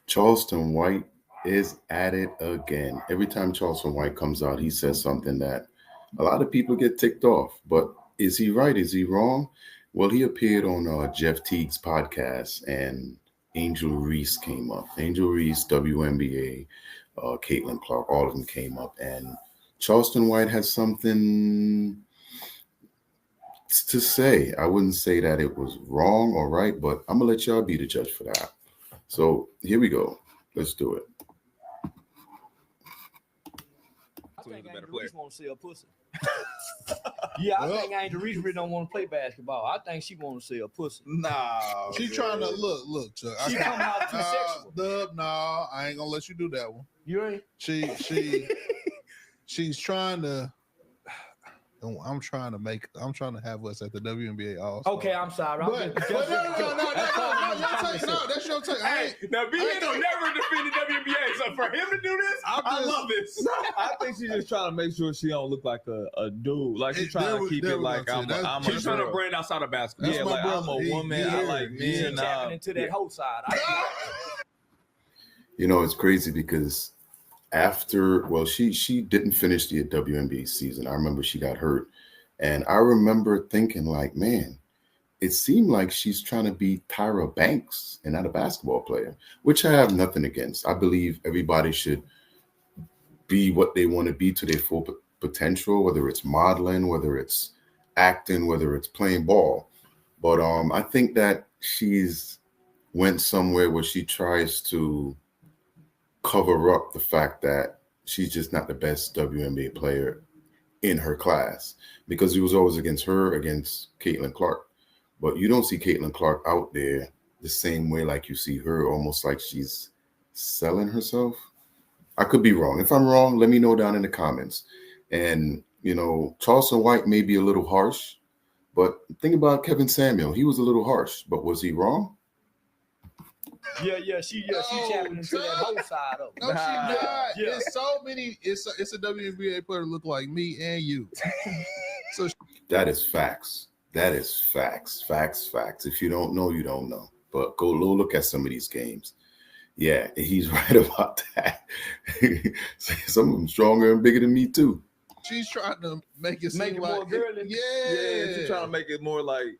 Charleston White is at it again. Every time Charleston White comes out, he says something that a lot of people get ticked off. But is he right? Is he wrong? Well, he appeared on Jeff Teague's podcast, and Angel Reese came up. Angel Reese, WNBA, Caitlyn Clark, all of them came up. And Charleston White has something to say. I wouldn't say that it was wrong or right, but I'm going to let y'all be the judge for that. So here we go. Let's do it. I think Angel Reese want to sell pussy. Yeah, I think Angel Reese really don't want to play basketball. I think she want to sell pussy. No, she trying to look. Chuck, she come out too sexual. No, I ain't gonna let you do that one. You ain't. She's trying to. I'm trying to have us at the WNBA All-Star. Okay, I'm sorry. No, that's your take. Hey, now BN don't never defend the WNBA, so for him to do this, I love this. I think she's just trying to make sure she don't look like a dude. Like she's trying to keep it like she's trying to brand outside of basketball. Yeah, like I'm a woman. I like men. She's tapping into that whole side. You know, it's crazy because she didn't finish the WNBA season. I remember she got hurt. And I remember thinking like, man, it seemed like she's trying to be Tyra Banks and not a basketball player, which I have nothing against. I believe everybody should be what they want to be to their full potential, whether it's modeling, whether it's acting, whether it's playing ball. But I think that she's went somewhere where she tries to cover up the fact that she's just not the best WNBA player in her class, because it was always against Caitlyn Clark. But you don't see Caitlyn Clark out there the same way like you see her, almost like she's selling herself. I could be wrong. If I'm wrong, let me know down in the comments. And, you know, Charleston White may be a little harsh, but think about Kevin Samuel. He was a little harsh, but was he wrong? Yeah, she tapping into that whole side of it. No, she not. Yeah. It's so many. It's a WNBA player look like me and you. So that is facts. That is facts. Facts. If you don't know, you don't know. But go look at some of these games. Yeah, he's right about that. Some of them stronger and bigger than me too. She's trying to make it like more girly. Yeah, she's trying to make it more like.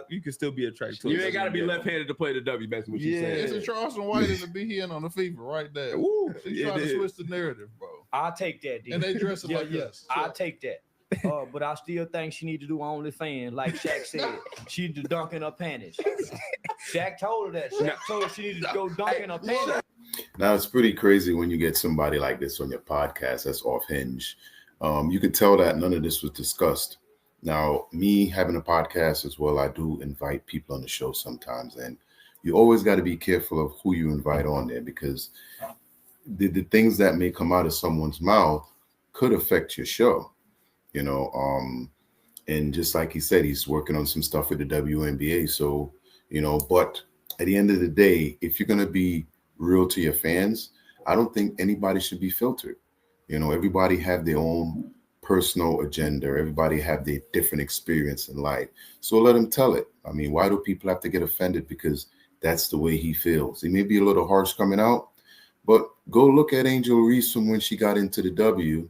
You can still be attracted to it. You ain't got to be left-handed to play the W, basically what you saying. It's a Charleston White in the BN on the FIFA right there. Ooh, she's trying to switch the narrative, bro. I'll take that, dude. And they dress it like this. I'll take that. But I still think she need to do OnlyFans, like Shaq said. She need to dunk in her panties. Shaq told her that. Shaq told her she needed to go dunk in her panties. Now, it's pretty crazy when you get somebody like this on your podcast that's off hinge. You can tell that none of this was discussed. Now, me having a podcast as well, I do invite people on the show sometimes, and you always got to be careful of who you invite on there, because the things that may come out of someone's mouth could affect your show, you know. And just like he said, he's working on some stuff with the WNBA. So, you know, but at the end of the day, if you're going to be real to your fans, I don't think anybody should be filtered. You know, everybody have their own personal agenda. Everybody have their different experience in life. So let him tell it. I mean, why do people have to get offended because that's the way he feels? He may be a little harsh coming out, but go look at Angel Reese from when she got into the W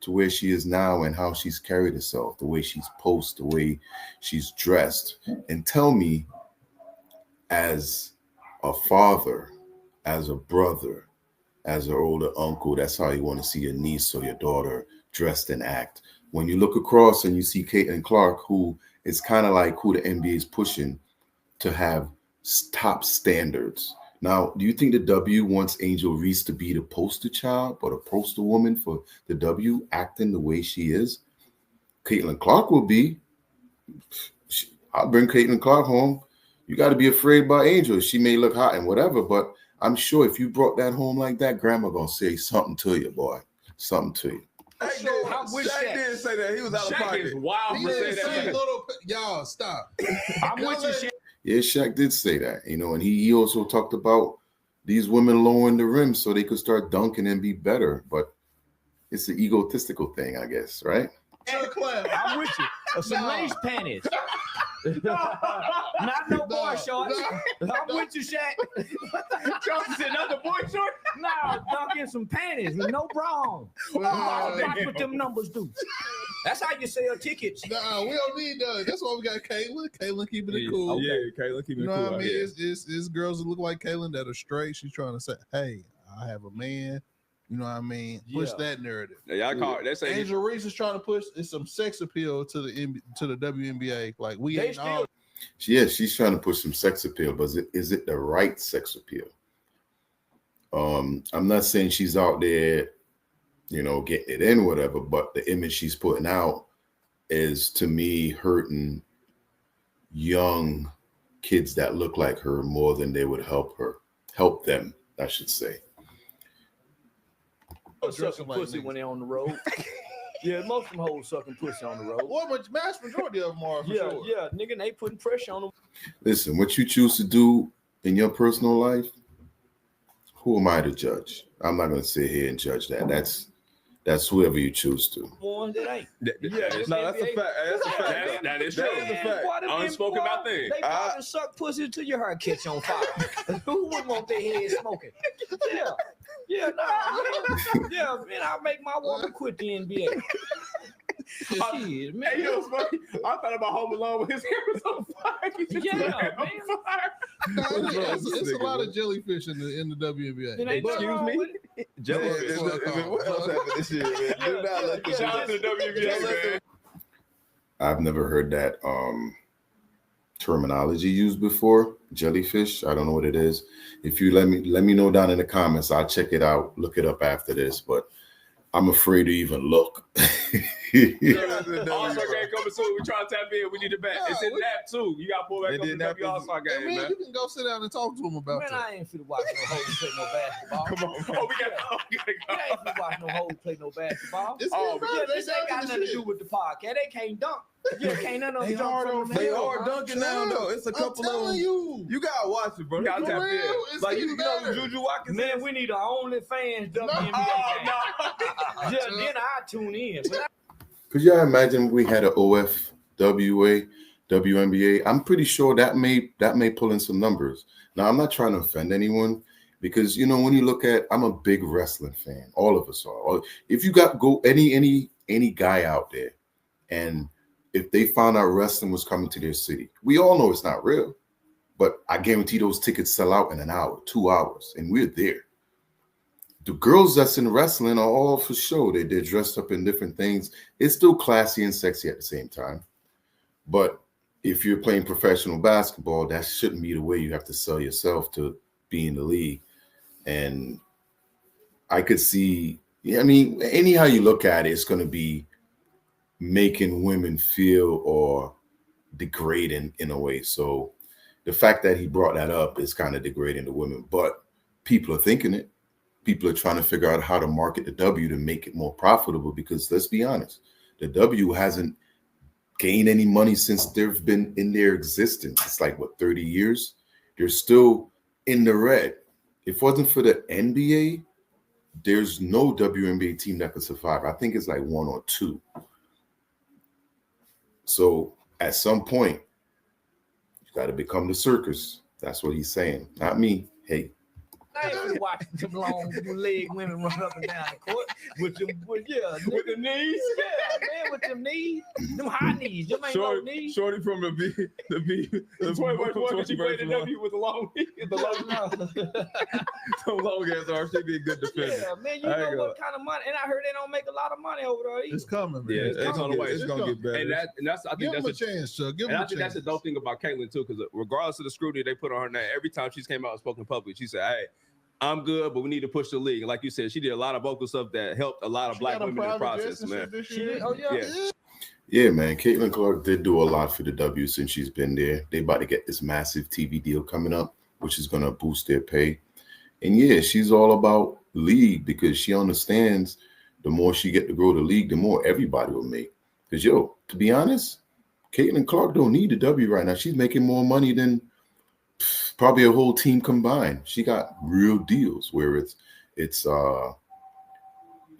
to where she is now and how she's carried herself, the way she's posed, the way she's dressed, and tell me, as a father, as a brother, as an older uncle, that's how you want to see your niece or your daughter dressed and act. When you look across and you see Caitlyn Clark, who is kind of like who the NBA is pushing to have top standards. Now, do you think the W wants Angel Reese to be the poster child or the poster woman for the W, acting the way she is? Caitlyn Clark will be. I'll bring Caitlyn Clark home. You got to be afraid by Angel. She may look hot and whatever, but I'm sure if you brought that home like that, grandma going to say something to you, boy. Something to you. Shaq did say that. He was out of pocket. Is wild for saying that. Y'all, stop. I'm with you, Shaq. Yeah, Shaq did say that, you know, and he also talked about these women lowering the rim so they could start dunking and be better. But it's an egotistical thing, I guess, right? I'm with you. Some lace panties. Not no boy shorts. I'm with you, Shaq. Charleston said not the boy short. Nah, dunk in some panties with no bra on. Watch what them numbers do. That's how you sell tickets. Nah, we don't need that. That's why we got Caitlyn. Caitlyn keeping it cool. Yeah, Caitlyn keeping it cool. You know what I mean? It's girls that look like Caitlyn that are straight. She's trying to say, hey, I have a man. You know what I mean? Push that narrative. Yeah, y'all call it. They say Angel Reese is trying to push some sex appeal to the WNBA. Like we ain't all. Yeah, she's trying to push some sex appeal, but is it the right sex appeal? I'm not saying she's out there, you know, getting it in, whatever, but the image she's putting out is, to me, hurting young kids that look like her more than they would help them, I should say. Sucking pussy when they're on the road. Yeah, most of them hoes sucking pussy on the road. Well, but mass majority of them are for sure. Yeah, nigga, they putting pressure on them. Listen, what you choose to do in your personal life, who am I to judge? I'm not going to sit here and judge that. That's whoever you choose to. One that ain't. That's a fact. That's a fact. That is true. Unspoken about things. They probably suck pussy till your heart catch on fire. Who wouldn't want their head smoking? Yeah, man, I make my woman quit the NBA. Shit, man. Hey, you know what's funny? I thought about Home Alone when his hair was on fire. It's a lot of jellyfish in the WNBA. Excuse me? Jellyfish. What else happened this year, man? Do not let this Shout out to the WNBA, man. I've never heard that terminology used before. Jellyfish. I don't know what it is. If you let me know down in the comments, I'll check it out, look it up after this, but I'm afraid to even look. All-Star game coming soon. We trying to tap in. We need it back. It's in nap too. You got to pull back up the W All-Star game, man. You can go sit down and talk to him about it. Man, I ain't finna watch no hoes play no basketball. Come on. Oh, we got to go. I ain't finna watch no hoes play no basketball. This ain't got nothing to do with the podcast. They can't dunk. Yeah, can't none of them jump from the They field. are dunking now, though. It's a couple of them. You gotta watch it, bro. You gotta tap in. Like you know, Juju Watkins. Man, we need an OnlyFans WNBA. Yeah, then I tune in. Could y'all imagine we had an OFWA, WNBA? I'm pretty sure that may pull in some numbers. Now, I'm not trying to offend anyone because, you know, when you look at, I'm a big wrestling fan. All of us are. If you go any guy out there, and if they found out wrestling was coming to their city, we all know it's not real, but I guarantee those tickets sell out in an hour, 2 hours, and we're there. The girls that's in wrestling are all for show. They're dressed up in different things. It's still classy and sexy at the same time. But if you're playing professional basketball, that shouldn't be the way you have to sell yourself to be in the league. And I could see, I mean, anyhow you look at it, it's going to be making women feel or degrading in a way. So the fact that he brought that up is kind of degrading to women, but people are thinking it. People are trying to figure out how to market the W to make it more profitable, because let's be honest, the W hasn't gained any money since they've been in their existence. It's like, what, 30 years? They're still in the red. If it wasn't for the NBA, there's no WNBA team that could survive. I think it's like one or two. So at some point, you got to become the circus. That's what he's saying. Not me. Hey. I ain't been watching them long leg women run up and down the court with the knees. Yeah, man, with them knees, them high knees. Them ain't low knees. Shorty from the B. The 21 she played the W with the long knee. The long ass arm. She be a good defender. Yeah, man, you know what kind of money? And I heard they don't make a lot of money over there either. It's coming, man. Yeah, it's on the way. It's gonna get better. And that's I think give that's him a chance, Chuck. Give him a chance. That's the dope thing about Caitlyn too, because regardless of the scrutiny they put on her name, every time she's came out and spoken publicly, she said, "Hey, I'm good, but we need to push the league." And like you said, she did a lot of vocal stuff that helped a lot of black women in the process, man. Oh, yeah. Yeah, man. Caitlyn Clark did do a lot for the W since she's been there. They about to get this massive TV deal coming up, which is going to boost their pay. And yeah, she's all about league because she understands the more she get to grow the league, the more everybody will make. Because, to be honest, Caitlyn Clark don't need the W right now. She's making more money than probably a whole team combined. She got real deals where it's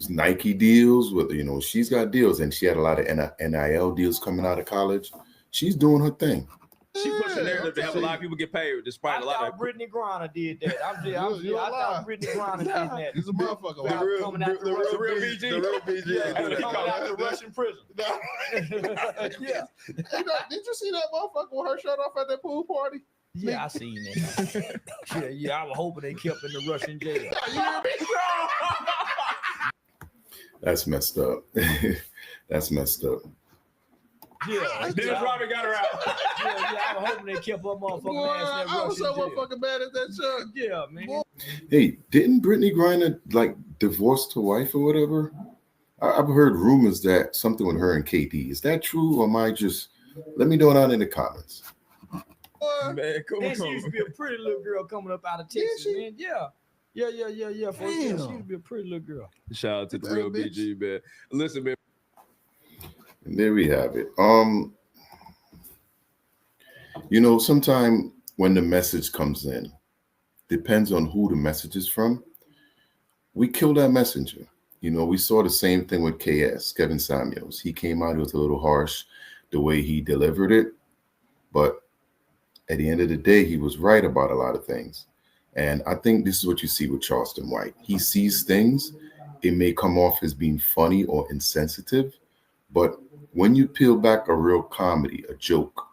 Nike deals with, she's got deals, and she had a lot of NIL deals coming out of college. She's doing her thing. She pushed the narrative to help a lot of people get paid, despite a lot of. Brittany Griner did that. I thought Brittany Griner did that. He's a motherfucker. The real BG. The real BG. Coming out the Russian prison. Yeah. Did you see that motherfucker with her shirt off at that pool party? Yeah, I seen that. yeah. I was hoping they kept in the Russian jail. That's messed up. That's messed up. Yeah, Dennis Rodman got her out. I was hoping they kept her motherfucking ass in that I was so Russian jail. motherfucking mad at that shirt. Yeah, man. Hey, didn't Britney Griner like divorce her wife or whatever? I've heard rumors that something with her and KD. Is that true, or am I just? Let me know down in the comments. Man, come on. She used to be a pretty little girl coming up out of Texas, man. Yeah. For she used to be a pretty little girl. Shout out to the real BG, man. Listen, man. And there we have it. Sometime when the message comes in, depends on who the message is from. We kill that messenger. We saw the same thing with KS, Kevin Samuels. He came out, it was a little harsh the way he delivered it. But at the end of the day, he was right about a lot of things. And I think this is what you see with Charleston White. He sees things, it may come off as being funny or insensitive, but when you peel back a real comedy, a joke,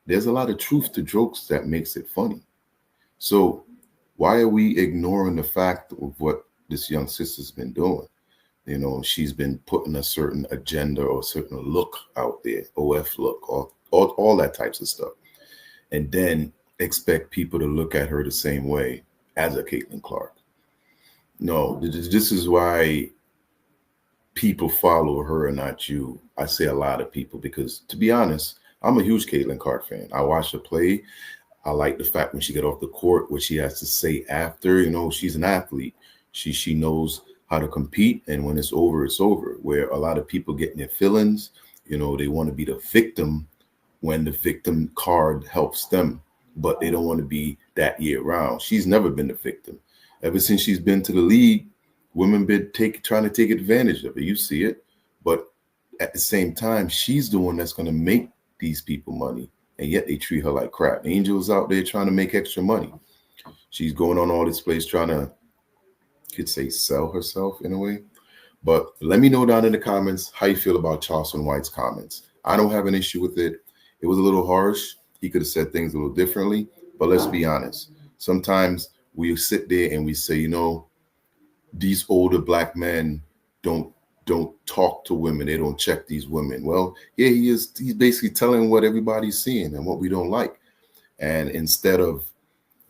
there's a lot of truth to jokes that makes it funny. So why are we ignoring the fact of what this young sister's been doing? She's been putting a certain agenda or a certain look out there, OF look, or all that types of stuff. And then expect people to look at her the same way as a Caitlyn Clark. No, this is why people follow her and not you. I say a lot of people because, to be honest, I'm a huge Caitlyn Clark fan. I watch her play. I like the fact when she get off the court, what she has to say after. She's an athlete. She knows how to compete, and when it's over, it's over. Where a lot of people get in their feelings, they want to be the victim when the victim card helps them, but they don't want to be that year round. She's never been the victim. Ever since she's been to the league, women been trying to take advantage of it. You see it, but at the same time, she's the one that's going to make these people money, and yet they treat her like crap. Angel's out there trying to make extra money. She's going on all this place trying to, could say, sell herself in a way. But let me know down in the comments how you feel about Charleston White's comments. I don't have an issue with it. It was a little harsh. He could have said things a little differently, but let's be honest. Sometimes we sit there and we say, these older black men don't talk to women. They don't check these women. Well, yeah, he's basically telling what everybody's seeing and what we don't like. And instead of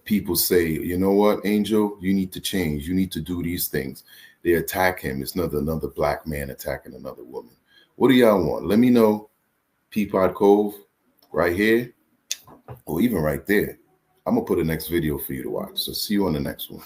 people say, you know what, Angel, you need to change. You need to do these things. They attack him. It's another black man attacking another woman. What do y'all want? Let me know. PeepodCove right here or even right there. I'm going to put a next video for you to watch. So see you on the next one.